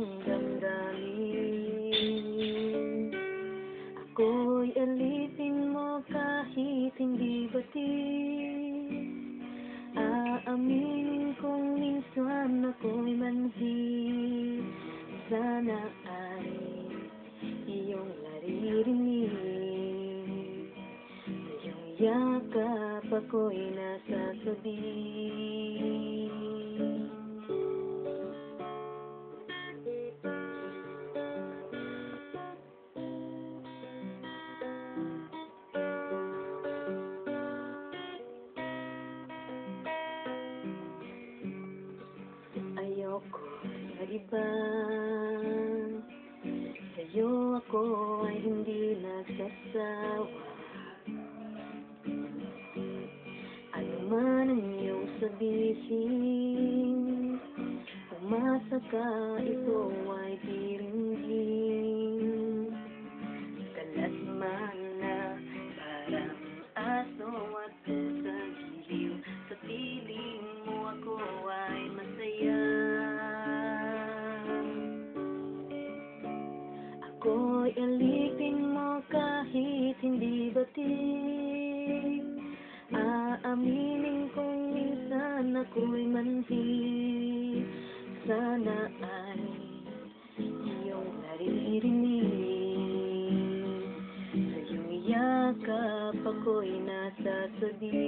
iyong damdamin. Ako'y alipin mo kahit hindi batid. Aaminin kong minsan ako'y manhid. Sana ay iyong naririnig. Sa iyong yakap ako'y nasasabi. Ayoko sa iba, sa'yo ako ay hindi nagsasawa. Ano man ang iyong sabihin, umasa ka, ito ay diringgin. Kalat man na parang aso at sa giliw, sa piling mo ako ay masaya. Ako'y alipin mo kahit hindi batid. Aaminin kong minsan ako'y manhid. Sana ay iyong naririnig. Sa iyong yakap ako'y nasasabi.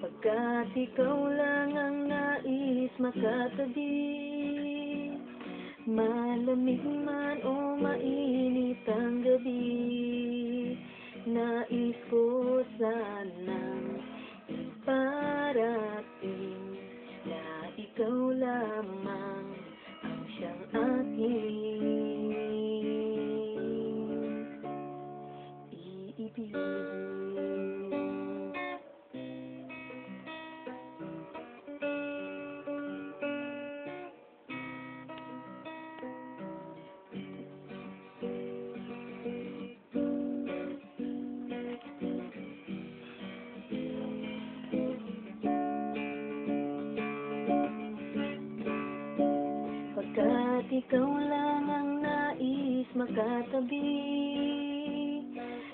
Pagkat ikaw lang ang nais makatabi. Malamig man o mainit ang gabi, nais ko sanang iparating na ikaw lamang ang siyang aking iibigin. Pagkat ikaw lang ang nais makatabi,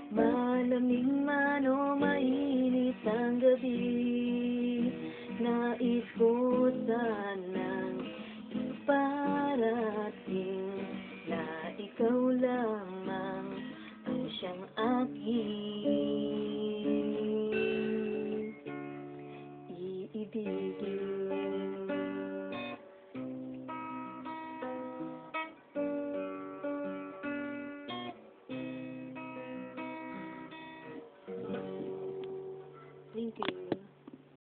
malamig man o mainit ang gabi, nais ko sana